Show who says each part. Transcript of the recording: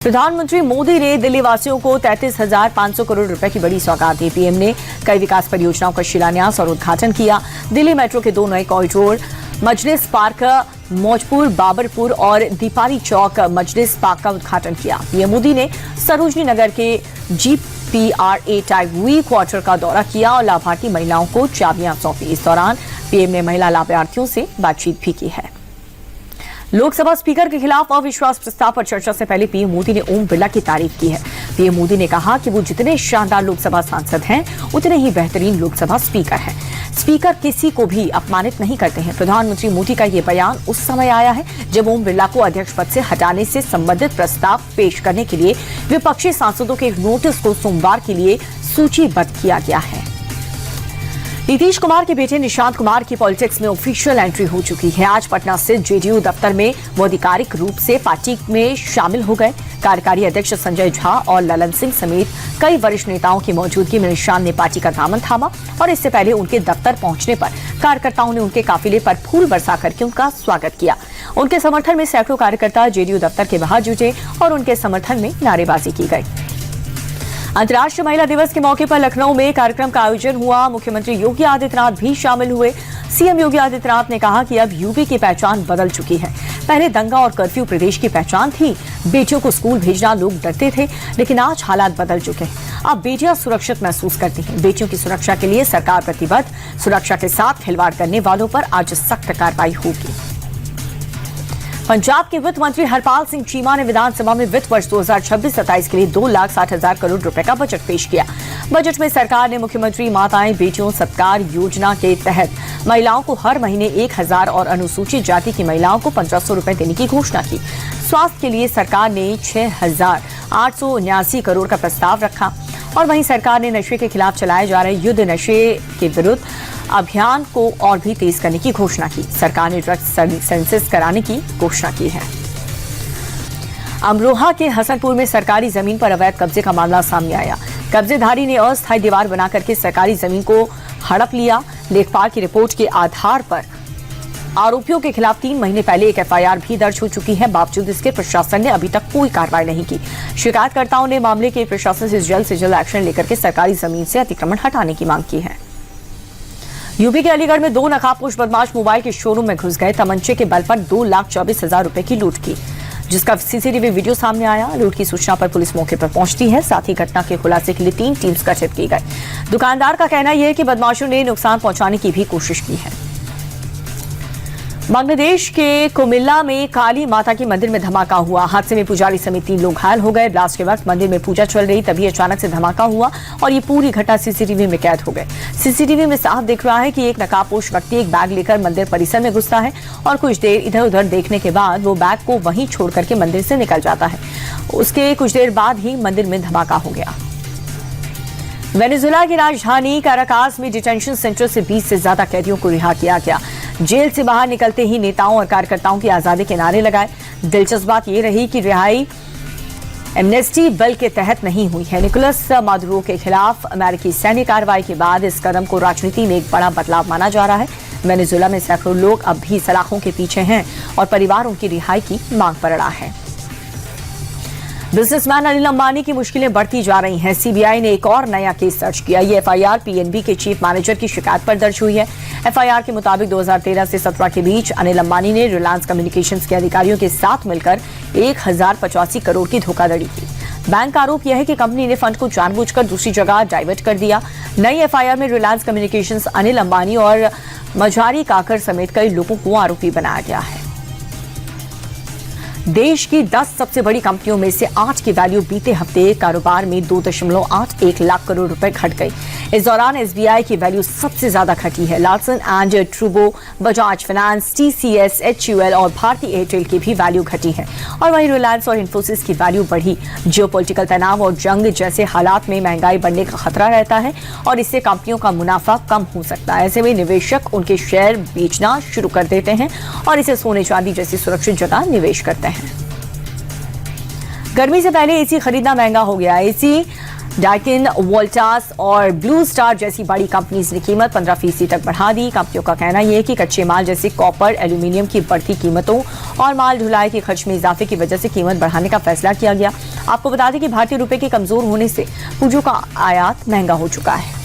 Speaker 1: प्रधानमंत्री मोदी ने दिल्ली वासियों को 33,500 करोड़ रुपए की बड़ी सौगात दी। पीएम ने कई विकास परियोजनाओं का शिलान्यास और उद्घाटन किया। दिल्ली मेट्रो के 2 नए कॉरिडोर मजलिस पार्क मौजपुर बाबरपुर और दीपारी चौक मजलिस पार्क का उद्घाटन किया। पीएम मोदी ने सरोजनी नगर के GPRA टाइप वी क्वार्टर का दौरा किया और लाभार्थी महिलाओं को चाबियां सौंपी। इस दौरान पीएम ने महिला लाभार्थियों से बातचीत भी की है। लोकसभा स्पीकर के खिलाफ अविश्वास प्रस्ताव पर चर्चा से पहले पीएम मोदी ने ओम बिरला की तारीफ की है। पीएम मोदी ने कहा कि वो जितने शानदार लोकसभा सांसद हैं, उतने ही बेहतरीन लोकसभा स्पीकर हैं। स्पीकर किसी को भी अपमानित नहीं करते हैं। प्रधानमंत्री मोदी का ये बयान उस समय आया है जब ओम बिरला को अध्यक्ष पद से हटाने से संबंधित प्रस्ताव पेश करने के लिए विपक्षी सांसदों के नोटिस को सोमवार के लिए सूचीबद्ध किया गया है। नीतीश कुमार के बेटे निशांत कुमार की पॉलिटिक्स में ऑफिशियल एंट्री हो चुकी है। आज पटना स्थित जेडीयू दफ्तर में वो आधिकारिक रूप से पार्टी में शामिल हो गए। कार्यकारी अध्यक्ष संजय झा और ललन सिंह समेत कई वरिष्ठ नेताओं की मौजूदगी में निशांत ने पार्टी का दामन थामा और इससे पहले उनके दफ्तर पहुंचने पर कार्यकर्ताओं ने उनके काफिले पर फूल बरसा करके उनका स्वागत किया। उनके समर्थन में सैकड़ों कार्यकर्ता जेडीयू दफ्तर के बाहर जुटे और उनके समर्थन में नारेबाजी की गई। अंतर्राष्ट्रीय महिला दिवस के मौके पर लखनऊ में कार्यक्रम का आयोजन हुआ। मुख्यमंत्री योगी आदित्यनाथ भी शामिल हुए। सीएम योगी आदित्यनाथ ने कहा कि अब यूपी की पहचान बदल चुकी है। पहले दंगा और कर्फ्यू प्रदेश की पहचान थी। बेटियों को स्कूल भेजना लोग डरते थे, लेकिन आज हालात बदल चुके हैं। अब बेटियां सुरक्षित महसूस करती हैं। बेटियों की सुरक्षा के लिए सरकार प्रतिबद्ध। सुरक्षा के साथ खिलवाड़ करने वालों पर आज सख्त कार्रवाई होगी। पंजाब के वित्त मंत्री हरपाल सिंह चीमा ने विधानसभा में वित्त वर्ष 2026-27 के लिए 2,60,000 करोड़ रुपए का बजट पेश किया। बजट में सरकार ने मुख्यमंत्री माताएं बेटियों सत्कार योजना के तहत महिलाओं को हर महीने 1,000 और अनुसूचित जाति की महिलाओं को 1,500 रुपए देने की घोषणा की। स्वास्थ्य के लिए सरकार ने 6,879 करोड़ का प्रस्ताव रखा और वहीं सरकार ने नशे के खिलाफ चलाए जा रहे युद्ध नशे के विरुद्ध अभियान को और भी तेज करने की घोषणा की। सरकार ने ड्रग्स सेंसस कराने की घोषणा की है। अमरोहा के हसनपुर में सरकारी जमीन पर अवैध कब्जे का मामला सामने आया। कब्जेधारी ने अस्थायी दीवार बनाकर के सरकारी जमीन को हड़प लिया। लेखपाल की रिपोर्ट के आधार पर आरोपियों के खिलाफ 3 महीने पहले एक FIR भी दर्ज हो चुकी है। बावजूद इसके प्रशासन ने अभी तक कोई कार्रवाई नहीं की। शिकायतकर्ताओं ने मामले के प्रशासन से जल्द एक्शन लेकर के सरकारी जमीन से अतिक्रमण हटाने की मांग की है। यूपी के अलीगढ़ में 2 नकाबपोश बदमाश मोबाइल के शोरूम में घुस गए। तमंचे के बल पर 2,24,000 रुपए की लूट की, जिसका सीसीटीवी वीडियो सामने आया। लूट की सूचना पर पुलिस मौके पर पहुंचती है। साथ ही घटना के खुलासे के लिए 3 टीम्स गठित की गई। दुकानदार का कहना यह है कि बदमाशों ने नुकसान पहुंचाने की भी कोशिश की है। बांग्लादेश के कुमिल्ला में काली माता के मंदिर में धमाका हुआ। हादसे में पुजारी समेत 3 लोग घायल हो गए। ब्लास्ट के वक्त मंदिर में पूजा चल रही, तभी अचानक से धमाका हुआ और ये पूरी घटना सीसीटीवी में कैद हो गई। सीसीटीवी में साफ दिख रहा है कि एक नकाबपोश व्यक्ति एक बैग लेकर मंदिर परिसर में घुसता है और कुछ देर इधर उधर देखने के बाद वो बैग को वहीं छोड़ करके मंदिर से निकल जाता है। उसके कुछ देर बाद ही मंदिर में धमाका हो गया। वेनेजुएला की राजधानी काराकास में डिटेंशन सेंटर से 20 से ज्यादा कैदियों को रिहा किया गया। जेल से बाहर निकलते ही नेताओं और कार्यकर्ताओं की आजादी के नारे लगाए। दिलचस्प बात यह रही कि रिहाई एमनेस्टी बिल के तहत नहीं हुई है। निकोलस मादुरो के खिलाफ अमेरिकी सैन्य कार्रवाई के बाद इस कदम को राजनीति में एक बड़ा बदलाव माना जा रहा है। वेनेजुएला में सैकड़ों लोग अब भी सलाखों के पीछे हैं और परिवार उनकी रिहाई की मांग पर अड़ा है। बिजनेसमैन अनिल अंबानी की मुश्किलें बढ़ती जा रही हैं। सीबीआई ने एक और नया केस दर्ज किया। ये FIR PNB के चीफ मैनेजर की शिकायत पर दर्ज हुई है। FIR के मुताबिक 2013 से 17 के बीच अनिल अंबानी ने रिलायंस कम्युनिकेशंस के अधिकारियों के साथ मिलकर 1,085 करोड़ की धोखाधड़ी की। बैंक का आरोप यह है कि कंपनी ने फंड को जानबूझकर दूसरी जगह डाइवर्ट कर दिया। नई FIR में रिलायंस कम्युनिकेशंस, अनिल अंबानी और मझारी काकर समेत कई लोगों को आरोपी बनाया गया है। देश की 10 सबसे बड़ी कंपनियों में से 8 की वैल्यू बीते हफ्ते कारोबार में 2.81 लाख करोड़ रुपए घट गई। इस दौरान SBI की वैल्यू सबसे ज्यादा घटी है। लार्सन एंड ट्रूबो, बजाज फाइनेंस, TCS, HUL और भारती एयरटेल की भी वैल्यू घटी है और वहीं रिलायंस और इन्फोसिस की वैल्यू बढ़ी। जियोपॉलिटिकल तनाव और जंग जैसे हालात में महंगाई बढ़ने का खतरा रहता है और इससे कंपनियों का मुनाफा कम हो सकता है। ऐसे में निवेशक उनके शेयर बेचना शुरू कर देते हैं और इसे सोने चांदी जैसी सुरक्षित जगह निवेश करते हैं। गर्मी से पहले एसी खरीदना महंगा हो गया। एसी डाइकिन, वोल्टास और ब्लू स्टार जैसी बड़ी कंपनीज ने कीमत 15% तक बढ़ा दी। कंपनियों का कहना यह है कि कच्चे माल जैसे कॉपर, एल्यूमिनियम की बढ़ती कीमतों और माल ढुलाई के खर्च में इजाफे की वजह से कीमत बढ़ाने का फैसला किया गया। आपको बता दें कि भारतीय रुपए के कमजोर होने से पूंजों का आयात महंगा हो चुका है।